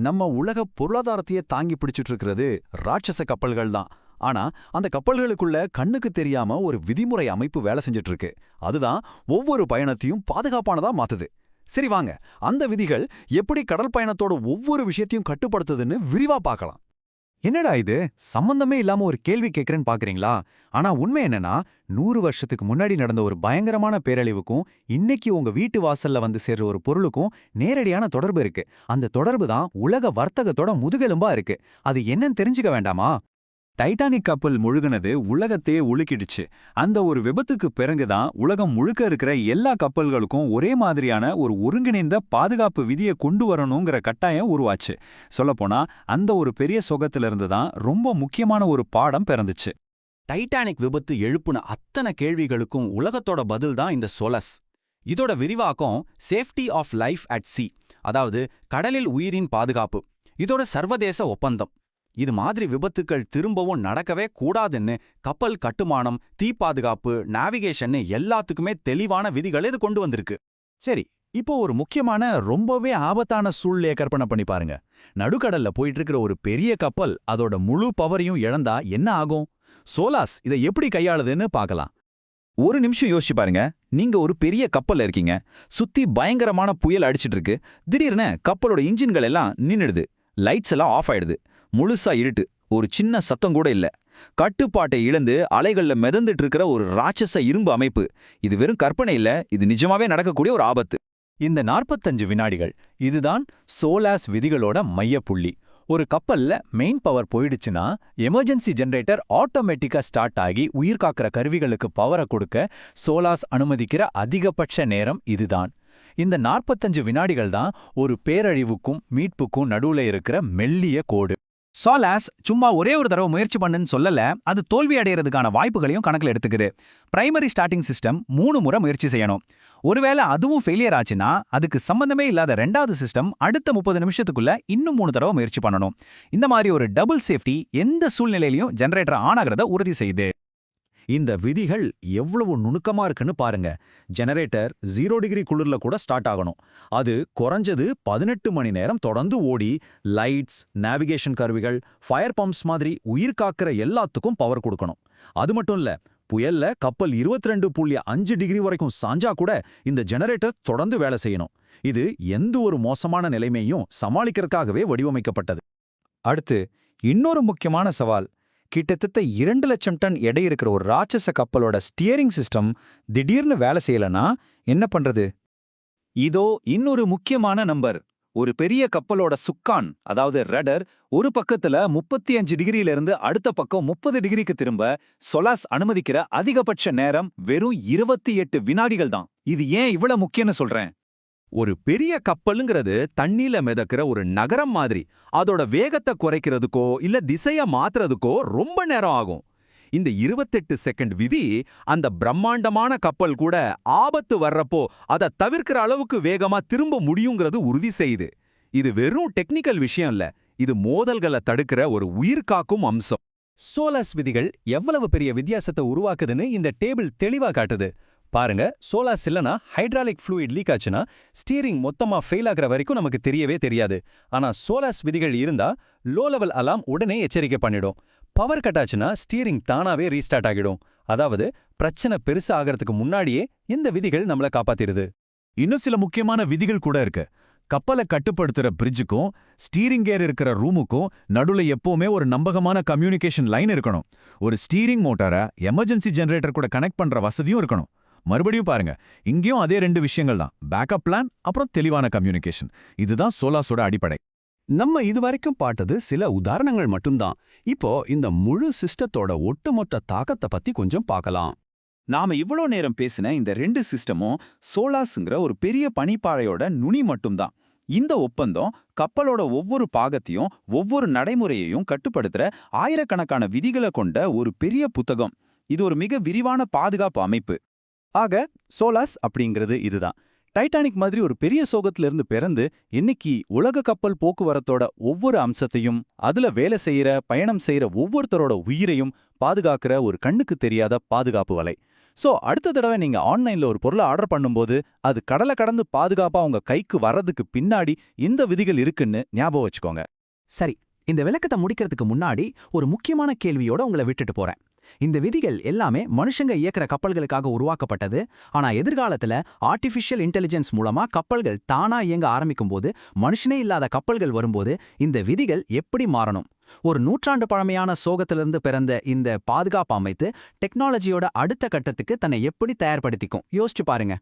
நம்ம உலக பொருளாதாரத்தையே தாங்கி பிடிச்சிட்டு இருக்கிறது ராட்சச கப்பல்கள் தான். ஆனா அந்த கப்பல்களுக்குள்ள கண்ணுக்கு தெரியாம ஒரு விதிமுறை அமைப்பு வேலை செஞ்சுட்டு இருக்கு. அதுதான் ஒவ்வொரு பயணத்தையும் பாதுகாப்பானதா மாத்துது. சரி வாங்க, அந்த விதிகள் எப்படி கடல் பயணத்தோட ஒவ்வொரு விஷயத்தையும் கட்டுப்படுத்துதுன்னு விரிவா பார்க்கலாம். என்னடா இது சம்பந்தமே இல்லாம ஒரு கேள்வி கேட்கறேன்னு பாக்குறீங்களா? ஆனா உண்மை என்னன்னா, 100 வருஷத்துக்கு முன்னாடி நடந்த ஒரு பயங்கரமான பேரழிவுக்கும் இன்னைக்கு உங்க வீட்டு வாசல்ல வந்து சேர்ற ஒரு பொருளுக்கும் நேரடியான தொடர்பு இருக்கு. அந்த தொடர்பு தான் உலக வர்த்தகத்தோட முதுகெலும்பா இருக்கு. அது என்னன்னு தெரிஞ்சுக்க வேண்டாமா? டைட்டானிக் கப்பல் முழுகுனது உலகத்தையே உலுக்கிடுச்சு. அந்த ஒரு விபத்துக்கு பிறகுதான் உலகம் முழுக்க இருக்கிற எல்லா கப்பல்களுக்கும் ஒரே மாதிரியான ஒரு ஒருங்கிணைந்த பாதுகாப்பு விதியை கொண்டு வரணுங்கிற கட்டாயம் உருவாச்சு. சொல்லப்போனா அந்த ஒரு பெரிய சொகத்திலிருந்து தான் ரொம்ப முக்கியமான ஒரு பாடம் பிறந்துச்சு. டைட்டானிக் விபத்து எழுப்புன அத்தனை கேள்விகளுக்கும் உலகத்தோட பதில் தான் இந்த சொலஸ். இதோட விரிவாக்கம் safety of life at sea, அதாவது கடலில் உயிரின் பாதுகாப்பு. இதோட சர்வதேச ஒப்பந்தம். இது மாதிரி விபத்துக்கள் திரும்பவும் நடக்கவே கூடாதுன்னு கப்பல் கட்டுமானம், தீ பாதுகாப்பு, நேவிகேஷன் எல்லாத்துக்குமே தெளிவான விதிகள் இது கொண்டு வந்திருக்கு. சரி, இப்போ ஒரு முக்கியமான ரொம்பவே ஆபத்தான சூழ்நிலையை கற்பனை பண்ணி பாருங்க. நடுக்கடல்ல போயிட்டு இருக்கிற ஒரு பெரிய கப்பல் அதோட முழு பவரையும் இழந்தா என்ன ஆகும்? சோலாஸ் இதை எப்படி கையாளுதுன்னு பார்க்கலாம். ஒரு நிமிஷம் யோசிச்சு பாருங்க. நீங்க ஒரு பெரிய கப்பல்ல இருக்கீங்க. சுத்தி பயங்கரமான புயல் அடிச்சிட்டு இருக்கு. திடீர்னு கப்பலோட இன்ஜின்கள் எல்லாம் நின்னுடுது. லைட்ஸ் எல்லாம் ஆஃப் ஆயிடுது. முழுசா இருட்டு. ஒரு சின்ன சத்தம் கூட இல்ல. கட்டுப்பாட்டை இழந்து அலைகள்ல மிதந்துட்டு இருக்கிற ஒரு ராட்சச இரும்பு அமைப்பு. இது வெறும் கற்பனை இல்ல, இது நிஜமாவே நடக்கக்கூடிய ஒரு ஆபத்து. இந்த 45 வினாடிகள் இதுதான் சோலாஸ் விதிகளோட மையப்புள்ளி. ஒரு கப்பல்ல மெயின் பவர் போயிடுச்சுன்னா எமர்ஜென்சி ஜெனரேட்டர் ஆட்டோமேட்டிக்கா ஸ்டார்ட் ஆகி உயிர் காக்கிற கருவிகளுக்கு பவரை கொடுக்க சோலாஸ் அனுமதிக்கிற அதிகபட்ச நேரம் இதுதான். இந்த 45 வினாடிகள் தான் ஒரு பேரழிவுக்கும் மீட்புக்கும் நடுவுல இருக்கிற மெல்லிய கோடு. சோலாஸ் சும்மா ஒரே ஒரு தடவை முயற்சி பண்ணுன்னு சொல்லல, அது தோல்வி அடைகிறதுக்கான வாய்ப்புகளையும் கணக்கில் எடுத்துக்குது. பிரைமரி ஸ்டார்டிங் சிஸ்டம் 3 முறை முயற்சி செய்யணும். ஒருவேளை அதுவும் ஃபெயிலியர் ஆச்சுன்னா அதுக்கு சம்பந்தமே இல்லாத 2வது சிஸ்டம் அடுத்த 30 நிமிஷத்துக்குள்ள இன்னும் 3 தடவை முயற்சி பண்ணணும். இந்த மாதிரி ஒரு டபுள் சேஃப்டி எந்த சூழ்நிலையிலையும் ஜெனரேட்டர் ஆன் ஆகிறத உறுதி செய்யுது. இந்த விதிகள் எவ்வளவு நுணுக்கமா இருக்குன்னு பாருங்க. ஜெனரேட்டர் 0 டிகிரி குளிர்ல கூட ஸ்டார்ட் ஆகணும். அது குறைஞ்சது 18 மணி நேரம் தொடர்ந்து ஓடி லைட்ஸ், நேவிகேஷன் கருவிகள், ஃபயர் பம்ப்ஸ் மாதிரி உயிர் காக்கிற எல்லாத்துக்கும் பவர் கொடுக்கணும். அது மட்டும் இல்ல, புயல்ல கப்பல் 22.5 டிகிரி வரைக்கும் சாஞ்சா கூட இந்த ஜெனரேட்டர் தொடர்ந்து வேலை செய்யணும். இது எந்த ஒரு மோசமான நிலைமையும் சமாளிக்கிறதுக்காகவே வடிவமைக்கப்பட்டது. அடுத்து இன்னொரு முக்கியமான சவால். கிட்டத்தட்ட 2 லட்சம் டன் எடை இருக்கிற ஒரு ராட்சச கப்பலோட ஸ்டியரிங் சிஸ்டம் திடீர்னு வேலை செய்யலனா என்ன பண்றது? இதோ இன்னொரு முக்கியமான நம்பர். ஒரு பெரிய கப்பலோட சுக்கான், அதாவது ரடர், ஒரு பக்கத்துல 35 டிகிரியிலிருந்து அடுத்த பக்கம் 30 டிகிரிக்கு திரும்ப சொலாஸ் அனுமதிக்கிற அதிகபட்ச நேரம் வெறும் 28 வினாடிகள் தான். இது ஏன் இவ்வளவு முக்கியம்னு சொல்றேன்? ஒரு பெரிய கப்பலுங்கிறது தண்ணியில மிதக்கிற ஒரு நகரம் மாதிரி. அதோட வேகத்தை குறைக்கிறதுக்கோ இல்ல திசைய மாத்துறதுக்கோ ரொம்ப நேரம் ஆகும். இந்த 28 செகண்ட் விதி அந்த பிரம்மாண்டமான கப்பல் கூட ஆபத்து வர்றப்போ அதை தவிர்க்கிற அளவுக்கு வேகமா திரும்ப முடியுங்கிறது உறுதி செய்யுது. இது வெறும் டெக்னிக்கல் விஷயம் இல்ல, இது மோதல்களை தடுக்கிற ஒரு உயிர் காக்கும் அம்சம். சோலாஸ் விதிகள் எவ்வளவு பெரிய வித்தியாசத்தை உருவாக்குதுன்னு இந்த டேபிள் தெளிவா காட்டுது. பாருங்க, சோலாஸ் இல்லனா ஹைட்ராலிக் ஃப்ளூயிட் லீக் ஆச்சுன்னா ஸ்டீரிங் மொத்தமா ஃபெயில் ஆகிற வரைக்கும் நமக்கு தெரியவே தெரியாது. ஆனா சோலாஸ் விதிகள் இருந்தா லோ லெவல் அலாம் உடனே எச்சரிக்கை பண்ணிடும். பவர் கட் ஆச்சுன்னா ஸ்டீரிங் தானாவே ரீஸ்டார்ட் ஆகிடும். அதாவது பிரச்சனை பெருசா ஆகிறதுக்கு முன்னாடியே இந்த விதிகள் நம்மள காப்பாத்திடுது. இன்னும் சில முக்கியமான விதிகள் கூட இருக்கு. கப்பலை கட்டுப்படுத்துற பிரிட்ஜுக்கும் ஸ்டீரிங் கேர் இருக்கிற ரூமுக்கும் நடுவுல எப்பவுமே ஒரு நம்பகமான கம்யூனிகேஷன் லைன் இருக்கணும். ஒரு ஸ்டீரிங் மோட்டாரை எமர்ஜென்சி ஜெனரேட்டர் கூட கனெக்ட் பண்ற வசதியும் இருக்கணும். மறுபடியும் பாருங்க, இங்கேயும் அதே 2 விஷயங்கள் தான். பேக்கப் பிளான் அப்புறம் தெளிவான கம்யூனிகேஷன். இதுதான் சோலாஸோட அடிப்படை. நம்ம இதுவரைக்கும் பார்த்தது சில உதாரணங்கள் மட்டும்தான். இப்போ இந்த முழு சிஸ்டத்தோட ஒட்டுமொத்த தாக்கத்தை பத்தி கொஞ்சம் பார்க்கலாம். நாம இவ்வளோ நேரம் பேசின இந்த 2 சிஸ்டமும் சோலாஸ்ங்கிற ஒரு பெரிய பனிப்பாறையோட நுனி மட்டும்தான். இந்த ஒப்பந்தம் கப்பலோட ஒவ்வொரு பாகத்தையும் ஒவ்வொரு நடைமுறையையும் கட்டுப்படுத்துற ஆயிரக்கணக்கான விதிகளை கொண்ட ஒரு பெரிய புத்தகம். இது ஒரு மிக விரிவான பாதுகாப்பு அமைப்பு. ஆக சோலாஸ் அப்படிங்கிறது இதுதான். டைட்டானிக் மாதிரி ஒரு பெரிய சோகத்திலிருந்து பிறந்து இன்னைக்கு உலக கப்பல் போக்குவரத்தோட ஒவ்வொரு அம்சத்தையும், அதுல வேலை செய்யற பயணம் செய்யற ஒவ்வொருத்தரோட உயிரையும் பாதுகாக்கிற ஒரு கண்ணுக்கு தெரியாத பாதுகாப்பு வலை. சோ அடுத்த தடவை நீங்க ஆன்லைன்ல ஒரு பொருளை ஆர்டர் பண்ணும்போது அது கடலை கடந்து பாதுகாப்பா உங்க கைக்கு வர்றதுக்கு பின்னாடி இந்த விதிகள் இருக்குன்னு ஞாபகம் வச்சுக்கோங்க. சரி, இந்த விளக்கத்தை முடிக்கிறதுக்கு முன்னாடி ஒரு முக்கியமான கேள்வியோட உங்களை விட்டுட்டு போறேன். இந்த விதிகள் எல்லாமே மனுஷங்க இயக்குற கப்பல்களுக்காக உருவாக்கப்பட்டது. ஆனா எதிர்காலத்துல ஆர்டிஃபிஷியல் இன்டெலிஜென்ஸ் மூலமா கப்பல்கள் தானா இயங்க ஆரம்பிக்கும்போது, மனுஷனே இல்லாத கப்பல்கள் வரும்போது இந்த விதிகள் எப்படி மாறணும்? ஒரு நூற்றாண்டு பழமையான சோகத்திலிருந்து பிறந்த இந்த பாதுகாப்பு அமைத்து டெக்னாலஜியோட அடுத்த கட்டத்துக்கு தன்னை எப்படி தயார்படுத்திக்கும் யோசிச்சு பாருங்க.